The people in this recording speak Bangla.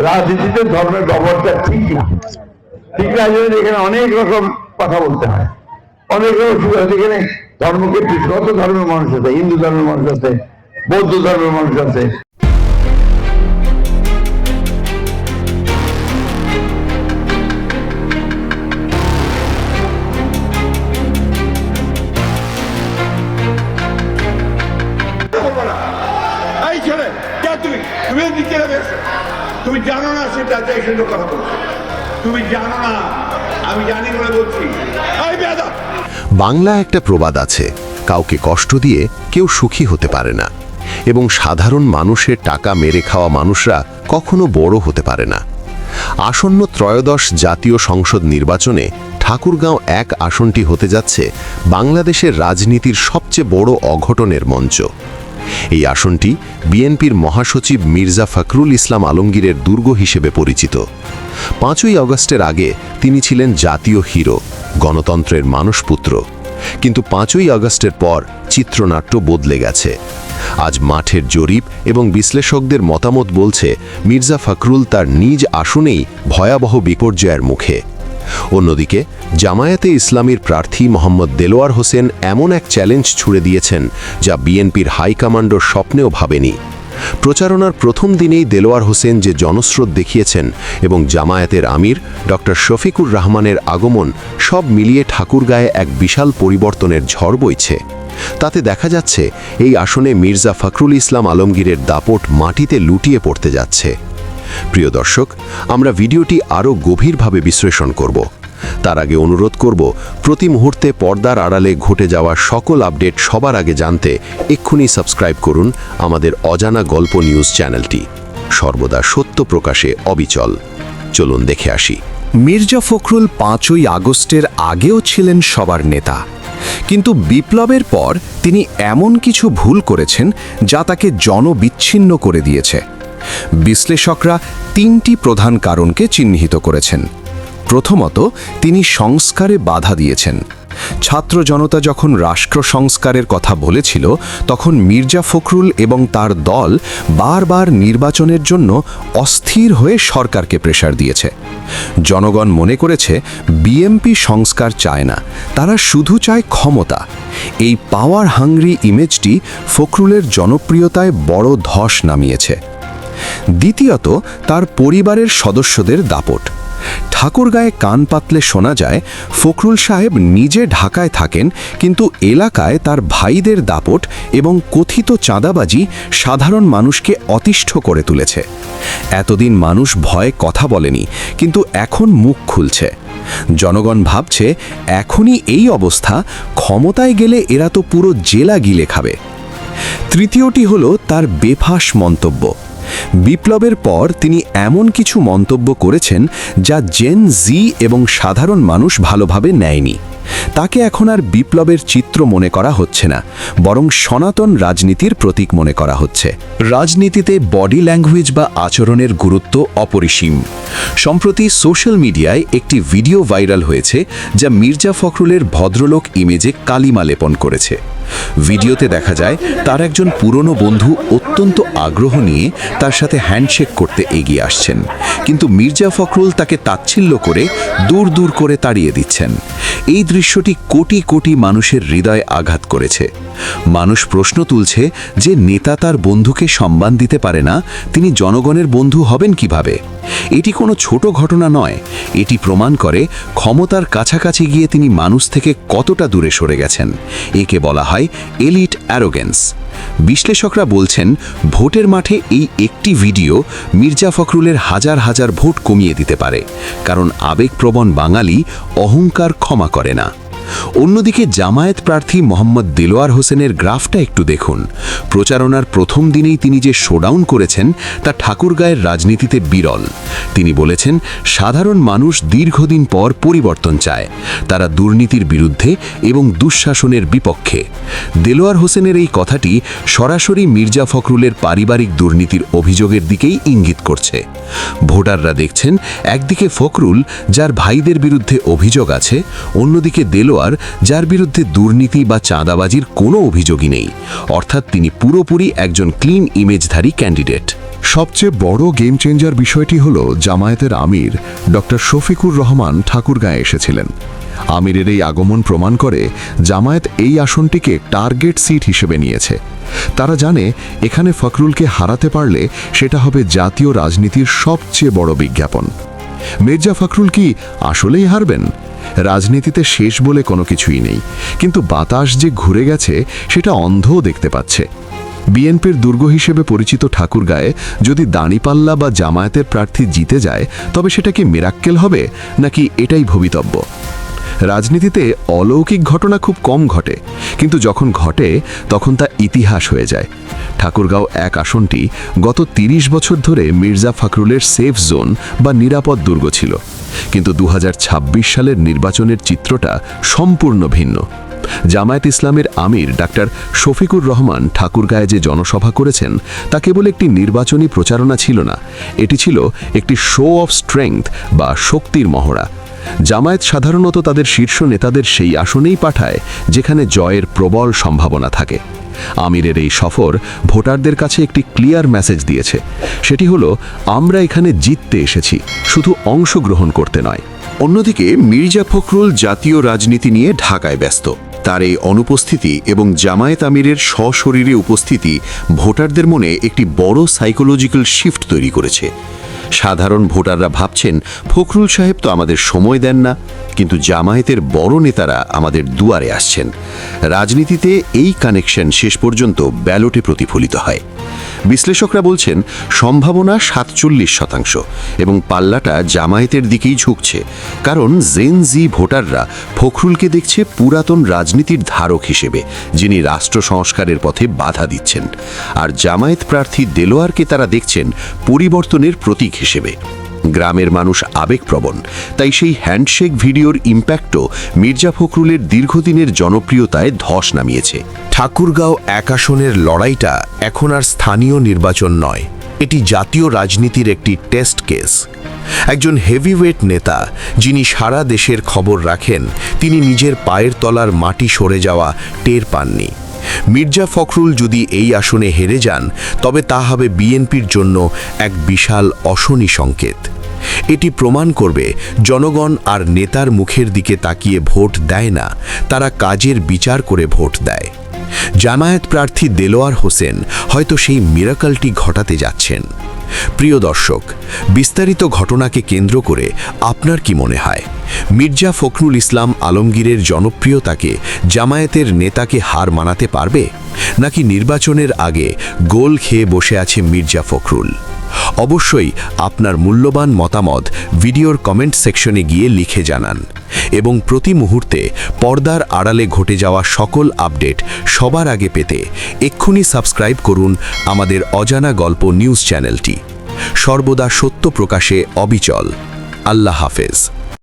রাজনীতিতে ধর্মের ব্যবহারটা ঠিক না, ঠিক না। এখানে অনেক রকম কথা বলতে হয়, অনেক রকম সুবিধা। এখানে ধর্মকে কত ধর্মের মানুষ আছে, হিন্দু ধর্মের মানুষ আছে, বৌদ্ধ ধর্মের মানুষ আছে। তুমি জানো না সেটা কথা বলছো, তুমি জানো না, আমি জানি বলে বলছি। বাংলা একটা প্রবাদ আছে, কাউকে কষ্ট দিয়ে কেউ সুখী হতে পারে না, এবং সাধারণ মানুষের টাকা মেরে খাওয়া মানুষরা কখনো বড় হতে পারে না। আসন্ন ত্রয়োদশ জাতীয় সংসদ নির্বাচনে ঠাকুরগাঁও 1 আসনটি হতে যাচ্ছে বাংলাদেশের রাজনীতির সবচেয়ে বড় অঘটনের মঞ্চ। এই আসনটি বিএনপির মহাসচিব মির্জা ফখরুল ইসলাম আলমগীরের দুর্গ হিসেবে পরিচিত। 5ই আগস্টের আগে তিনি ছিলেন জাতীয় হিরো, গণতন্ত্রের মানসপুত্র। কিন্তু 5ই আগস্টের পর চিত্রনাট্য বদলে গেছে। আজ মাঠের জরিপ এবং বিশ্লেষকদের মতামত বলছে মির্জা ফখরুল তার নিজ আসনেই ভয়াবহ বিপর্যয়ের মুখে। অন্যদিকে জামায়াতে ইসলামীর প্রার্থী মোহাম্মদ দেলোয়ার হোসেন এমন এক চ্যালেঞ্জ ছুড়ে দিয়েছেন যা বিএনপির হাইকমান্ডর স্বপ্নেও ভাবেনি। প্রচারণার প্রথম দিনেই দেলোয়ার হোসেন যে জনস্রোত দেখিয়েছেন এবং জামায়াতের আমির ডক্টর শফিকুর রহমানের আগমন, সব মিলিয়ে ঠাকুরগাঁয়ে এক বিশাল পরিবর্তনের ঝড় বইছে। তাতে দেখা যাচ্ছে এই আসনে মির্জা ফখরুল ইসলাম আলমগীরের দাপট মাটিতে লুটিয়ে পড়তে যাচ্ছে। প্রিয় দর্শক, আমরা ভিডিওটি আরও গভীরভাবে বিশ্লেষণ করব। তার আগে অনুরোধ করব, প্রতি মুহূর্তে পর্দার আড়ালে ঘটে যাওয়া সকল আপডেট সবার আগে জানতে এক্ষুনি সাবস্ক্রাইব করুন আমাদের অজানা গল্প নিউজ চ্যানেলটি, সর্বদা সত্য প্রকাশে অবিচল। চলুন দেখে আসি। মির্জা ফখরুল 5ই আগস্টের আগেও ছিলেন সবার নেতা, কিন্তু বিপ্লবের পর তিনি এমন কিছু ভুল করেছেন যা তাকে জনবিচ্ছিন্ন করে দিয়েছে। বিশ্লেষকরা 3টি প্রধান কারণকে চিহ্নিত করেছেন। প্রথমত, তিনি সংস্কারে বাধা দিয়েছেন। ছাত্র জনতা যখন রাষ্ট্র সংস্কারের কথা বলেছিল, তখন মির্জা ফখরুল এবং তার দল বারবার নির্বাচনের জন্য অস্থির হয়ে সরকারকে প্রেসার দিয়েছে। জনগণ মনে করেছে বিএনপি সংস্কার চায় না, তারা শুধু চায় ক্ষমতা। এই পাওয়ার হাংরি ইমেজটি ফখরুলের জনপ্রিয়তায় বড় ধস নামিয়েছে। দ্বিতীয়ত, তার পরিবারের সদস্যদের দাপট। ঠাকুরগাঁয়ে কান পাতলে শোনা যায় ফখরুল সাহেব নিজে ঢাকায় থাকেন, কিন্তু এলাকায় তার ভাইদের দাপট এবং কথিত চাঁদাবাজি সাধারণ মানুষকে অতিষ্ঠ করে তুলেছে। এতদিন মানুষ ভয়ে কথা বলেনি, কিন্তু এখন মুখ খুলছে। জনগণ ভাবছে এখনই এই অবস্থা, ক্ষমতায় গেলে এরা তো পুরো জেলা গিলে খাবে। তৃতীয়টি হলো তার বেফাঁস মন্তব্য। বিপ্লবের পর তিনি এমন কিছু মন্তব্য করেছেন যা জেন জি এবং সাধারণ মানুষ ভালোভাবে নেয়নি। তাকে এখন আর বিপ্লবের চিত্র মনে করা হচ্ছে না, বরং সনাতন রাজনীতির প্রতীক মনে করা হচ্ছে। রাজনীতিতে বডি ল্যাঙ্গুয়েজ বা আচরণের গুরুত্ব অপরিসীম। সম্প্রতি সোশ্যাল মিডিয়ায় একটি ভিডিও ভাইরাল হয়েছে যা মির্জা ফখরুলের ভদ্রলোক ইমেজে কালিমা লেপন করেছে। ভিডিওতে দেখা যায় তার একজন পুরনো বন্ধু অত্যন্ত আগ্রহ নিয়ে তার সাথে হ্যান্ডশেক করতে এগিয়ে আসছেন, কিন্তু মির্জা ফখরুল তাকে তাচ্ছিল্য করে দূর দূর করে তাড়িয়ে দিচ্ছেন। এই দৃশ্যটি কোটি কোটি মানুষের হৃদয়ে আঘাত করেছে। মানুষ প্রশ্ন তুলছে যে নেতা তার বন্ধুকে সম্মান দিতে পারে না, তিনি জনগণের বন্ধু হবেন কিভাবে? এটি কোনো ছোট ঘটনা নয়, এটি প্রমাণ করে ক্ষমতার কাছাকাছি গিয়ে তিনি মানুষ থেকে কতটা দূরে সরে গেছেন। একে বলা হয় এলিট অ্যারোগেন্স। বিশ্লেষকরা বলছেন ভোটের মাঠে এই একটি ভিডিও মির্জা ফখরুলের হাজার হাজার ভোট কমিয়ে দিতে পারে, কারণ আবেগপ্রবণ বাঙালি অহংকার ক্ষমা করে না। অন্যদিকে জামায়াত প্রার্থী মোহাম্মদ দেলোয়ার হোসেনের গ্রাফটা একটু দেখুন। প্রচারণার প্রথম দিনেই তিনি যে শোডাউন করেছেন তা ঠাকুরগাঁয়ের রাজনীতিতে বিরল। তিনি বলেছেন, সাধারণ মানুষ দীর্ঘদিন পর পরিবর্তন চায়, তারা দুর্নীতির বিরুদ্ধে এবং দুঃশাসনের বিপক্ষে। দেলোয়ার হোসেনের এই কথাটি সরাসরি মির্জা ফখরুলের পারিবারিক দুর্নীতির অভিযোগের দিকেই ইঙ্গিত করছে। ভোটাররা দেখছেন, একদিকে ফখরুল যার ভাইদের বিরুদ্ধে অভিযোগ আছে, অন্যদিকে দেলোয়ার যার বিরুদ্ধে দুর্নীতি বা চাঁদাবাজির কোনো অভিযোগই নেই, অর্থাৎ তিনি পুরোপুরি একজন ক্লিন ইমেজধারী ক্যান্ডিডেট। সবচেয়ে বড় গেম চেঞ্জার বিষয়টি হল জামায়াতের আমির ডক্টর শফিকুর রহমান ঠাকুরগাঁয়ে এসেছিলেন। আমিরের এই আগমন প্রমাণ করে জামায়াত এই আসনটিকে টার্গেট সিট হিসেবে নিয়েছে। তারা জানে এখানে ফখরুলকে হারাতে পারলে সেটা হবে জাতীয় রাজনীতির সবচেয়ে বড় বিজ্ঞাপন। মির্জা ফখরুল কি আসলেই হারবেন? রাজনীতিতে শেষ বলে কোনো কিছুই নেই, কিন্তু বাতাস যে ঘুরে গেছে সেটা অন্ধও দেখতে পাচ্ছে। বিএনপির দুর্গ হিসেবে পরিচিত ঠাকুরগাঁয়ে যদি দাঁড়িপাল্লা বা জামায়াতের প্রার্থী জিতে যায়, তবে সেটা কি মিরাক্কেল হবে, নাকি এটাই ভবিতব্য? রাজনীতিতে অলৌকিক ঘটনা খুব কম ঘটে, কিন্তু যখন ঘটে তখন তা ইতিহাস হয়ে যায়। ঠাকুরগাঁও এক আসনটি গত ৩০ বছর ধরে মির্জা ফখরুলের সেফ জোন বা নিরাপদ দুর্গ ছিল, কিন্তু ২০২৬ সালের নির্বাচনের চিত্রটা সম্পূর্ণ ভিন্ন। জামায়াত ইসলামের আমির ডাক্তার শফিকুর রহমান ঠাকুরগাঁয়ে যে জনসভা করেছেন তা কেবল একটি নির্বাচনী প্রচারণা ছিল না, এটি ছিল একটি শো অফ স্ট্রেংথ বা শক্তির মহড়া। জামায়াত সাধারণত তাদের শীর্ষ নেতাদের সেই আসনেই পাঠায় যেখানে জয়ের প্রবল সম্ভাবনা থাকে। আমিরের এই সফর ভোটারদের কাছে একটি ক্লিয়ার মেসেজ দিয়েছে, সেটি হলো, আমরা এখানে জিততে এসেছি, শুধু অংশগ্রহণ করতে নয়। অন্যদিকে মির্জা ফখরুল জাতীয় রাজনীতি নিয়ে ঢাকায় ব্যস্ত। তার এই অনুপস্থিতি এবং জামায়াত আমিরের সশরীরে উপস্থিতি ভোটারদের মনে একটি বড় সাইকোলজিক্যাল শিফট তৈরি করেছে। সাধারণ ভোটাররা ভাবছেন, ফখরুল সাহেব তো আমাদের সময় দেন না, কিন্তু জামায়াতের বড় নেতারা আমাদের দুয়ারে আসছেন। রাজনীতিতে এই কানেকশন শেষ পর্যন্ত ব্যালটে প্রতিফলিত হয়। বিশ্লেষকরা বলছেন, সম্ভাবনা ৪৭% এবং পাল্লাটা জামায়াতের দিকেই ঝুঁকছে, কারণ জেন জি ভোটাররা ফখরুলকে দেখছে পুরাতন রাজনীতির ধারক হিসেবে, যিনি রাষ্ট্র সংস্কারের পথে বাধা দিচ্ছেন, আর জামায়াত প্রার্থী দেলোয়ারকে তারা দেখছেন পরিবর্তনের প্রতীক হিসেবে। গ্রামের মানুষ আবেগপ্রবণ, তাই সেই হ্যান্ডশেক ভিডিওর ইম্প্যাক্টও মির্জা ফখরুলের দীর্ঘদিনের জনপ্রিয়তায় ধস নামিয়েছে। ঠাকুরগাঁও এক আসনের লড়াইটা এখন আর স্থানীয় নির্বাচন নয়, এটি জাতীয় রাজনীতির একটি টেস্ট কেস। একজন হেভিওয়েট নেতা যিনি সারা দেশের খবর রাখেন, তিনি নিজের পায়ের তলার মাটি সরে যাওয়া টের পাননি। মির্জা ফখরুল যদি এই আসনে হেরে যান, তবে তা হবে বিএনপির জন্য এক বিশাল অশনি সংকেত। এটি প্রমাণ করবে জনগণ আর নেতার মুখের দিকে তাকিয়ে ভোট দেয় না, তারা কাজের বিচার করে ভোট দেয়। জামায়াত প্রার্থী দেলোয়ার হোসেন হয়তো সেই মিরাকলটি ঘটাতে যাচ্ছেন। প্রিয় দর্শক, বিস্তারিত ঘটনাকে কেন্দ্র করে আপনার কি মনে হয়? মির্জা ফখরুল ইসলাম আলমগীরের জনপ্রিয়তাকে জামায়াতের নেতাকে হার মানাতে পারবে, নাকি নির্বাচনের আগে গোল খেয়ে বসে আছে মির্জা ফখরুল? অবশ্যই আপনার মূল্যবান মতামত ভিডিওর কমেন্ট সেকশনে গিয়ে লিখে জানান, এবং প্রতি মুহূর্তে পর্দার আড়ালে ঘটে যাওয়া সকল আপডেট সবার আগে পেতে এক্ষুনি সাবস্ক্রাইব করুন আমাদের অজানা গল্প নিউজ চ্যানেলটি। সর্বদা সত্য প্রকাশে অবিচল। আল্লাহ হাফেজ।